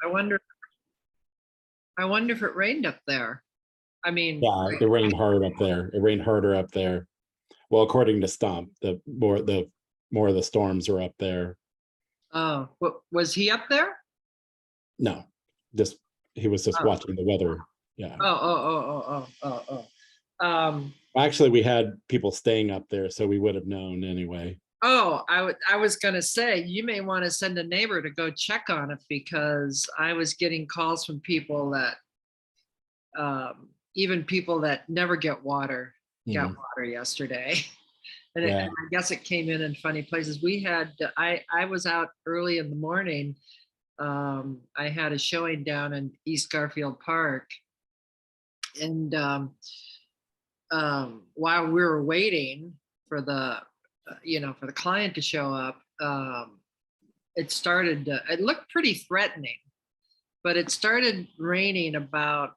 I wonder. I wonder if it rained up there. I mean, Yeah, it rained hard up there. It rained harder up there. Well, according to Stump, the more of the storms are up there. oh, what was he up there? No, just he was just Oh, watching the weather. Yeah. oh. Actually, we had people staying up there, so we would have known anyway. Oh, I was gonna say you may want to send a neighbor to go check on it because I was getting calls from people that even people that never get water got Hmm. water yesterday. And, Yeah. and I guess it came in funny places. We had I was out early in the morning. I had a showing down in East Garfield Park, and while we were waiting for the for the client to show up, it started it looked pretty threatening, but it started raining about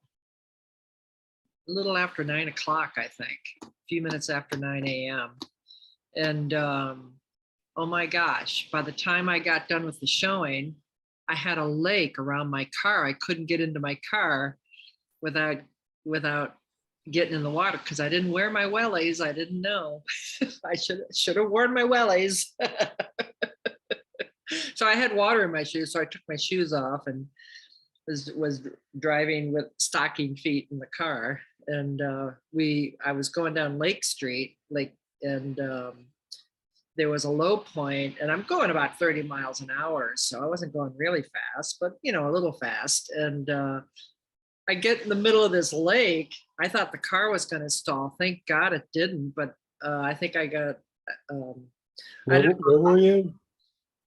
a little after 9 o'clock, I think, a few minutes after 9 a.m. And oh my gosh, by the time I got done with the showing, I had a lake around my car. I couldn't get into my car without getting in the water because I didn't wear my wellies. I didn't know. I should have worn my wellies. So I had water in my shoes, so I took my shoes off and was driving with stocking feet in the car. And I was going down Lake Street, and there was a low point, and I'm going about 30 miles an hour, so I wasn't going really fast, but a little fast. And I get in the middle of this lake. I thought the car was going to stall. Thank God it didn't. But I think I got I don't Where were you?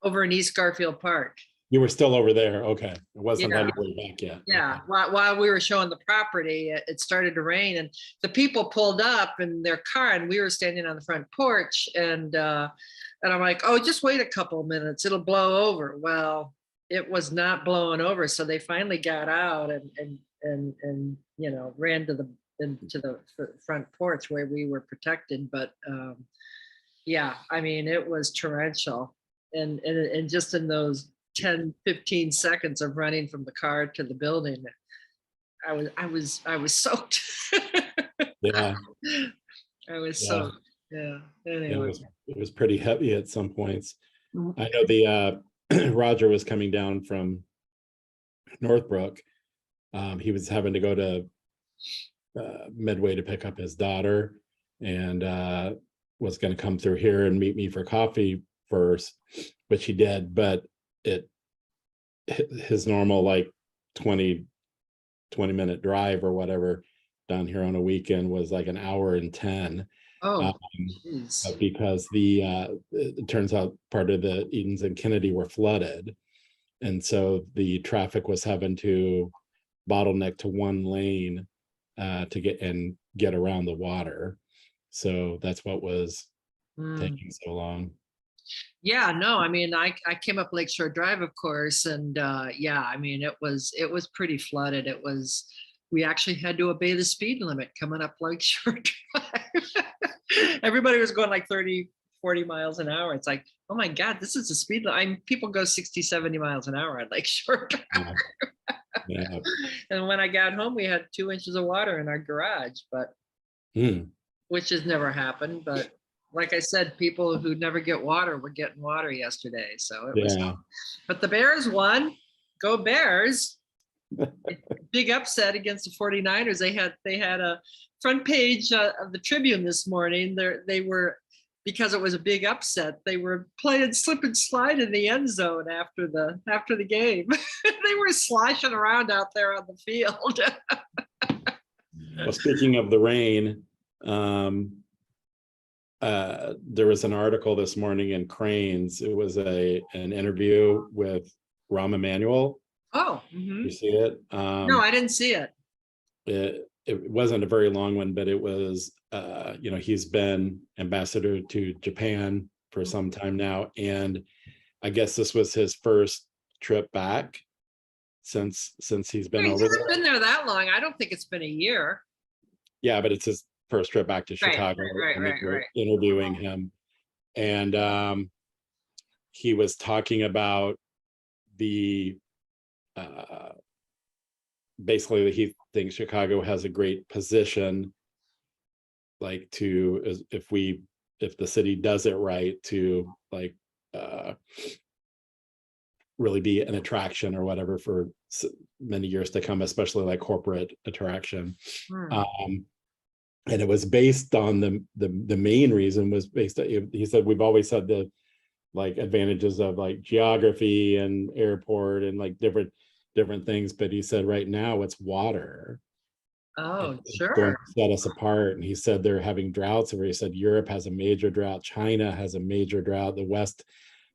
over in East Garfield Park. You were still over there. Okay, it wasn't on Yeah. your way back yet. Yeah. Okay. While we were showing the property, it started to rain, and the people pulled up in their car, and we were standing on the front porch, and I'm like, oh, just wait a couple of minutes, it'll blow over. Well, it was not blowing over, so they finally got out and ran into the front porch where we were protected. But yeah, I mean, it was torrential, and just in those 10-15 seconds of running from the car to the building, I was soaked. Yeah. I was Yeah. soaked. Yeah. Yeah, Anyway. it was pretty heavy at some points. Mhm. I know the Roger was coming down from Northbrook. He was having to go to Midway to pick up his daughter, and was going to come through here and meet me for coffee first, which he did. But his normal like 20 minute drive or whatever down here on a weekend was like an hour and 10. Oh, Um, geez. because it turns out part of the Edens and Kennedy were flooded, and so the traffic was having to bottleneck to one lane to get around the water. So that's what was Mm. taking so long. Yeah, no, I mean, I came up Lakeshore Drive, of course, and yeah, I mean, it was pretty flooded. We actually had to obey the speed limit coming up Lakeshore Drive. Everybody was going like 30, 40 miles an hour. It's like, oh my God, this is the speed limit. People go 60, 70 miles an hour at Lakeshore Drive. Yeah. Yeah. And when I got home, we had 2 inches of water in our garage, Hmm. which has never happened. But like I said, people who never get water were getting water yesterday. So it was, Yeah. but the Bears won. Go Bears. Big upset against the 49ers. They had a front page of the Tribune this morning. They were, because it was a big upset, they were playing slip and slide in the end zone after the game. They were sloshing around out there on the field. Well, speaking of the rain, there was an article this morning in Cranes. It was an interview with Rahm Emanuel. Oh, You see it? no, I didn't see it. It wasn't a very long one, but it was, he's been ambassador to Japan for some time now. And I guess this was his first trip back since he's been over He's there. been there that long. I don't think it's been a year. Yeah, but it's his first trip back to Chicago. Right, and they were interviewing him. And he was talking about the basically he thinks Chicago has a great position, like if the city does it right, to like really be an attraction or whatever for many years to come, especially like corporate attraction. And it was based on the main reason was based on, he said, we've always had the like advantages of like geography and airport and like different things, but he said right now it's water. Oh, It's going sure. to set us apart. And he said they're having droughts where he said Europe has a major drought, China has a major drought, the west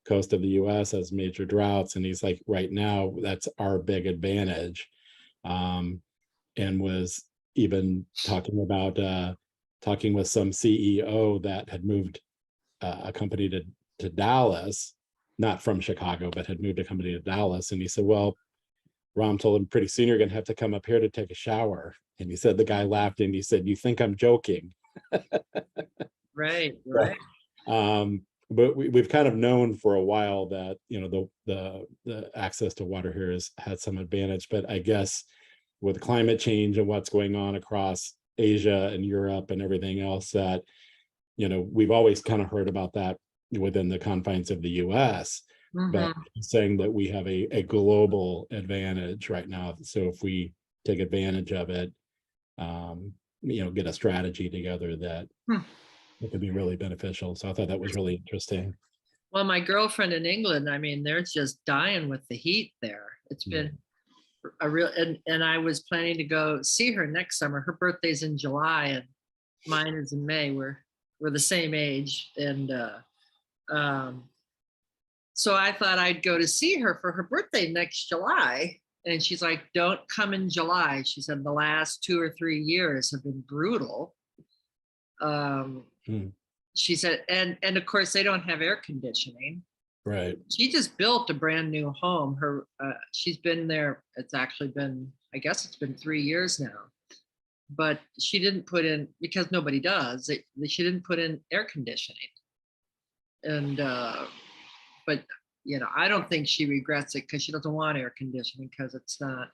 coast of the US has major droughts. And he's like, right now, that's our big advantage. And was even talking about talking with some CEO that had moved a company to Dallas, not from Chicago, but had moved a company to Dallas. And he said, well, Rom told him pretty soon you're going to have to come up here to take a shower. And he said, the guy laughed and he said, you think I'm joking? Right. But we've kind of known for a while that, you know, the access to water here has had some advantage, but I guess with climate change and what's going on across Asia and Europe and everything else, that, you know, we've always kind of heard about that within the confines of the US, but saying that we have a global advantage right now. So if we take advantage of it, you know, get a strategy together that it could be really beneficial. So I thought that was really interesting. Well, my girlfriend in England, I mean, they're just dying with the heat there. It's been a real, and I was planning to go see her next summer. Her birthday's in July and mine is in May. We're the same age. And so I thought I'd go to see her for her birthday next July. And she's like, don't come in July. She said the last 2 or 3 years have been brutal. She said, and of course they don't have air conditioning. Right. She just built a brand new home. She's been there. It's actually been, I guess it's been 3 years now, but she didn't put in, because nobody does, she didn't put in air conditioning. And, but you know, I don't think she regrets it because she doesn't want air conditioning, because it's not,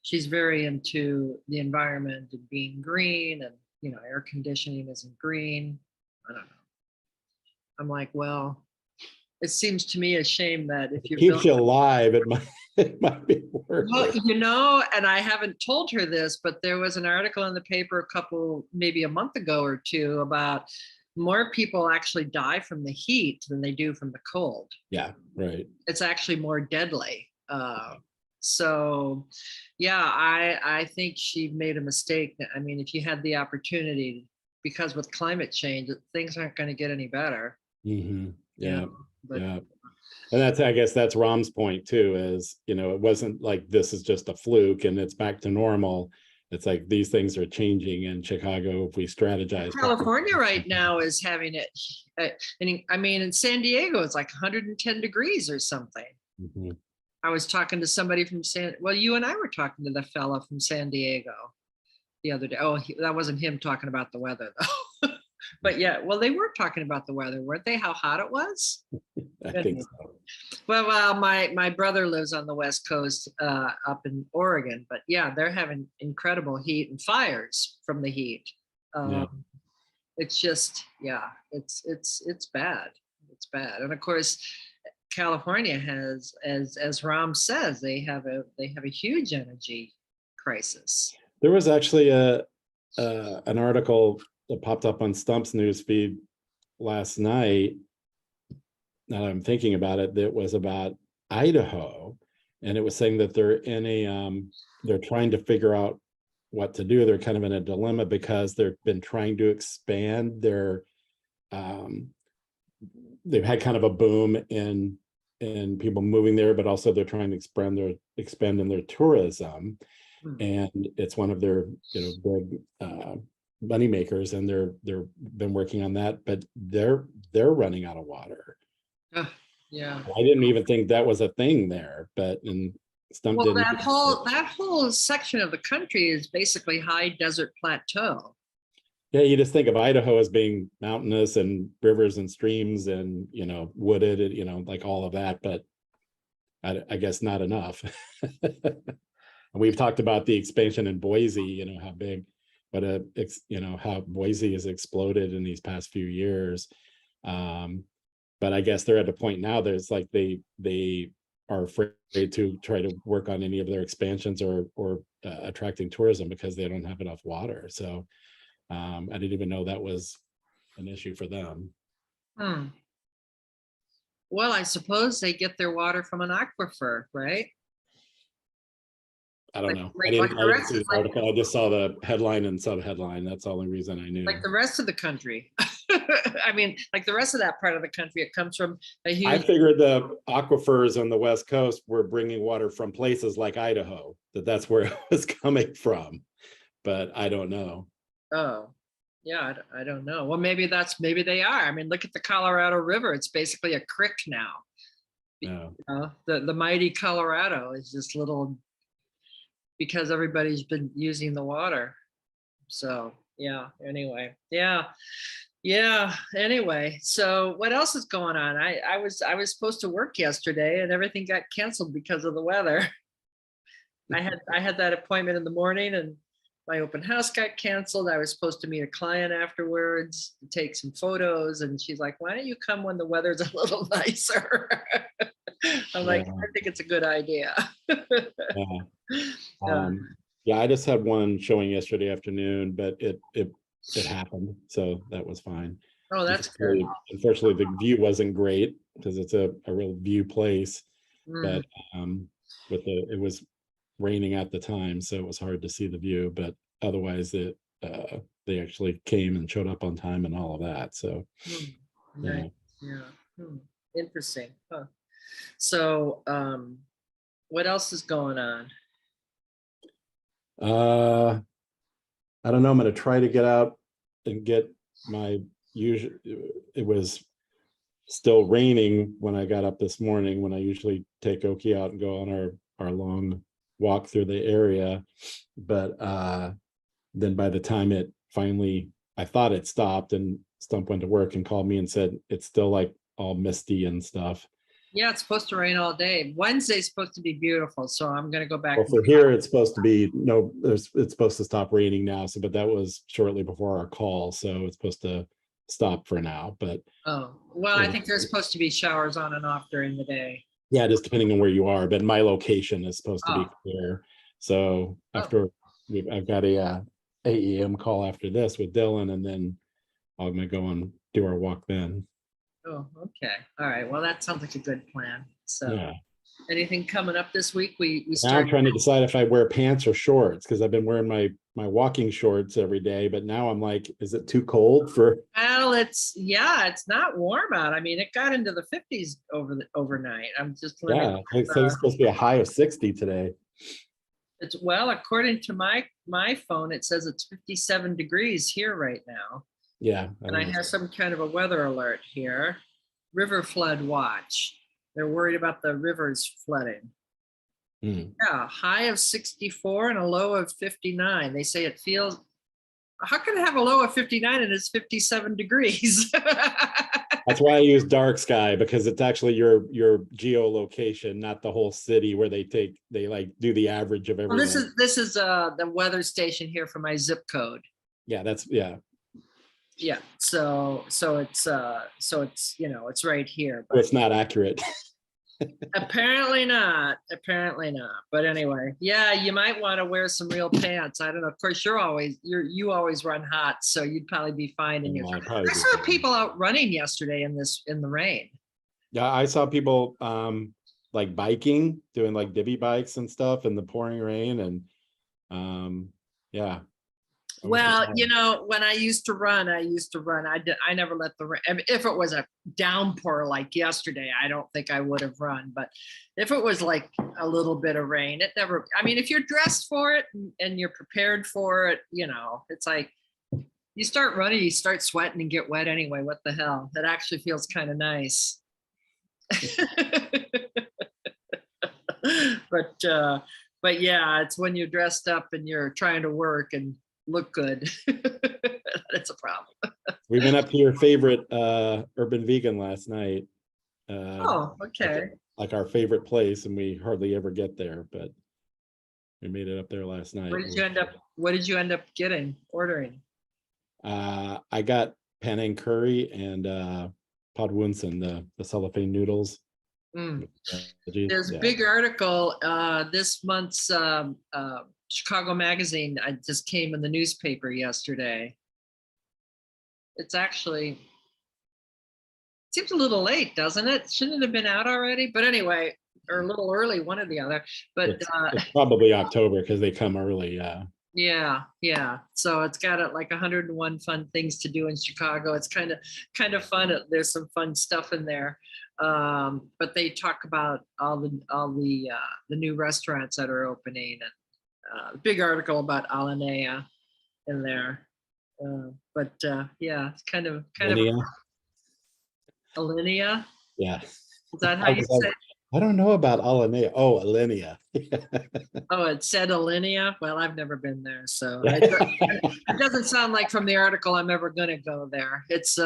she's very into the environment and being green, and, you know, air conditioning isn't green. I don't know. I'm like, well, it seems to me a shame that if you keeps you alive, it might be worth well, it. you know, and I haven't told her this, but there was an article in the paper maybe a month ago or two, about more people actually die from the heat than they do from the cold. Yeah, right. It's actually more deadly. So yeah, I think she made a mistake. I mean, if you had the opportunity, because with climate change, things aren't going to get any better. Yeah. And that's, I guess that's Rom's point too, is, you know, it wasn't like this is just a fluke and it's back to normal. It's like these things are changing in Chicago if we strategize. California right now is having it. I mean, in San Diego, it's like 110 degrees or something. I was talking to somebody from well, you and I were talking to the fellow from San Diego the other day. Oh, that wasn't him talking about the weather though. But yeah, well, they were talking about the weather, weren't they? How hot it was? I think so. Well, my brother lives on the West Coast, up in Oregon, but yeah, they're having incredible heat and fires from the heat. It's just, yeah, it's bad. It's bad. And of course, California has, as Ram says, they have a huge energy crisis. There was actually an article that popped up on Stump's newsfeed last night, now that I'm thinking about it, that was about Idaho. And it was saying that they're they're trying to figure out what to do. They're kind of in a dilemma because they've been trying to expand their, they've had kind of a boom in people moving there, but also they're trying to expand in their tourism. And it's one of their, you know, big money makers, and they're been working on that, but they're running out of water. Yeah, I didn't even think that was a thing there, but Stump well, didn't. that whole section of the country is basically high desert plateau. Yeah, you just think of Idaho as being mountainous and rivers and streams and, you know, wooded, you know, like all of that, but I guess not enough. And we've talked about the expansion in Boise, you know, how big, but you know, how Boise has exploded in these past few years. But I guess they're at a point now there's like they are afraid to try to work on any of their expansions or attracting tourism because they don't have enough water. So I didn't even know that was an issue for them. Hmm. Well, I suppose they get their water from an aquifer, right? I don't Like, know. like, I like didn't, the I didn't rest, see the like, article. I just saw the headline and sub-headline. That's the only reason I knew. like the rest of the country. I mean, like the rest of that part of the country, it comes from a I huge. figured the aquifers on the West Coast were bringing water from places like Idaho, that's where it was coming from, but I don't know. Oh, yeah, I don't know. Well, maybe they are. I mean, look at the Colorado River. It's basically a creek now. No. The mighty Colorado is just little because everybody's been using the water. So yeah, anyway, yeah. Anyway, so what else is going on? I was supposed to work yesterday and everything got canceled because of the weather. I had that appointment in the morning and my open house got canceled. I was supposed to meet a client afterwards to take some photos, and she's like, "Why don't you come when the weather's a little nicer?" I'm like, Yeah. "I think it's a good idea." Yeah. Uh, Yeah, I just had one showing yesterday afternoon, but it happened, so that was fine. oh, that's good. Unfortunately, the view wasn't great because it's a real view place, Mm. but it was raining at the time, so it was hard to see the view. But otherwise, they actually came and showed up on time and all of that. So Mm. yeah. Nice. Yeah. Interesting. Huh. So, what else is going on? I don't know. I'm going to try to get out and get my usual. It was still raining when I got up this morning, when I usually take Oki out and go on our long walk through the area. But then by the time it finally, I thought it stopped, and Stump went to work and called me and said it's still like all misty and stuff. Yeah, it's supposed to rain all day. Wednesday's supposed to be beautiful, so I'm gonna go back. Well, for here, it's supposed to be it's supposed to stop raining now. So, but that was shortly before our call, so it's supposed to stop for now. But Oh, well, I think there's supposed to be showers on and off during the day. yeah, just depending on where you are. But my location is supposed to be Oh. clear. So after I've got a AEM call after this with Dylan, and then I'm gonna go and do our walk then. Oh, okay. All right. Well, that sounds like a good plan. So, Yeah. anything coming up this week? We Now I'm start. trying to decide if I wear pants or shorts, because I've been wearing my walking shorts every day, but now I'm like, is it too cold for? Well, it's not warm out. I mean, it got into the 50s overnight. I'm just living. Yeah, it's supposed to be a high of 60 today. It's well, according to my phone, it says it's 57 degrees here right now. Yeah. And I have some kind of a weather alert here. River flood watch. They're worried about the rivers flooding. Yeah, high of 64 and a low of 59. They say it feels, how can it have a low of 59 and it's 57 degrees? That's why I use dark sky, because it's actually your geolocation, not the whole city, where they like do the average of everything. Well, this is the weather station here for my zip code. Yeah, Yeah, so it's it's right here, but it's not accurate. apparently not. But anyway, yeah, you might want to wear some real pants. I don't know. Of course, you always run hot, so you'd probably be fine in your. I saw people out running yesterday in the rain. Yeah, I saw people like biking, doing like divvy bikes and stuff in the pouring rain, and yeah. Well, when I used to run, I never let the rain. If it was a downpour like yesterday, I don't think I would have run. But if it was like a little bit of rain, it never. I mean, if you're dressed for it and you're prepared for it, it's like you start running, you start sweating and get wet anyway. What the hell? That actually feels kind of nice. But yeah, it's when you're dressed up and you're trying to work and look good. That's a problem. We went up to your favorite urban vegan last night. Oh, okay. like our favorite place, and we hardly ever get there, but we made it up there last night. What did you end up ordering? I got Penang curry and Padwunsen, the cellophane noodles. Mm. Veggies. There's a big article, this month's Chicago Magazine. I just came in the newspaper yesterday. It's actually, seems a little late, doesn't it? Shouldn't it have been out already? But anyway, or a little early, one or the other. But It's probably October because they come early. yeah. So it's got like 101 fun things to do in Chicago. It's kind of fun. There's some fun stuff in there. But they talk about all the new restaurants that are opening, and a big article about Alinea in there. But yeah, it's kind of Alinea? Alinea. Yeah. Is that how you say it? I don't know about Alinea. Oh, Alinea. Oh, it said Alinea. Well, I've never been there, so it doesn't sound like from the article I'm ever going to go there. It's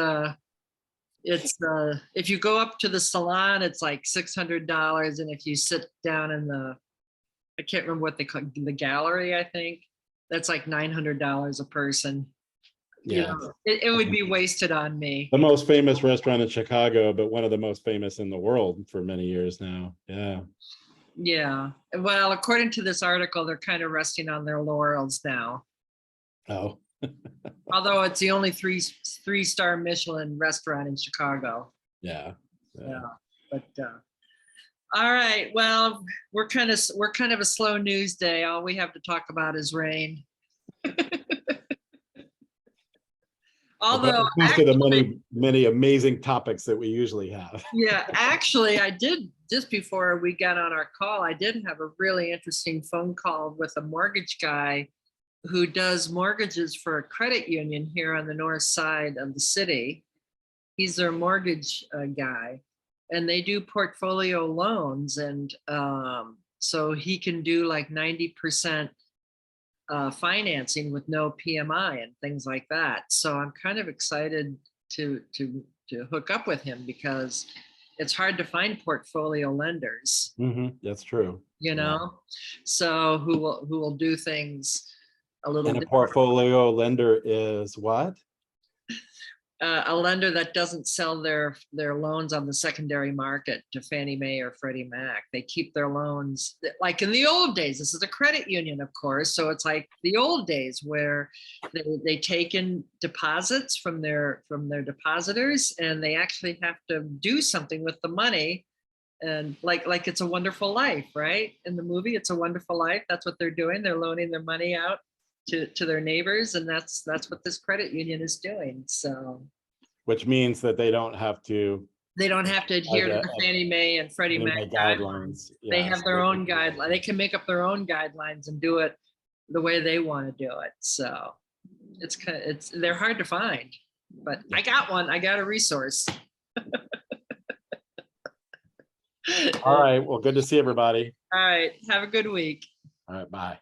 if you go up to the salon, it's like $600, and if you sit down in I can't remember what they call the gallery, I think that's like $900 a person. Yeah, it would be wasted on me. The most famous restaurant in Chicago, but one of the most famous in the world for many years now. Yeah. Well, according to this article, they're kind of resting on their laurels now. Oh. Although it's the only three-star Michelin restaurant in Chicago. Yeah. But all right. Well, we're kind of a slow news day. All we have to talk about is rain. Although to the many amazing topics that we usually have. Yeah, actually, I did, just before we got on our call, I did have a really interesting phone call with a mortgage guy who does mortgages for a credit union here on the north side of the city. He's their mortgage guy, and they do portfolio loans, and so he can do like 90% financing with no PMI and things like that. So I'm kind of excited to hook up with him, because it's hard to find portfolio lenders. That's true. So who will do things a little and a different. Portfolio lender is what? A lender that doesn't sell their loans on the secondary market to Fannie Mae or Freddie Mac. They keep their loans like in the old days. This is a credit union, of course, so it's like the old days where they take in deposits from their depositors, and they actually have to do something with the money. And like It's a Wonderful Life, right? In the movie It's a Wonderful Life, that's what they're doing. They're loaning their money out to their neighbors, and that's what this credit union is doing. So, which means that they don't have to adhere to the Fannie Mae and Freddie Mac guidelines. They have their own guidelines. They can make up their own guidelines and do it the way they want to do it. So they're hard to find, but I got one. I got a resource. All right. Well, good to see everybody. All right. Have a good week. All right. Bye.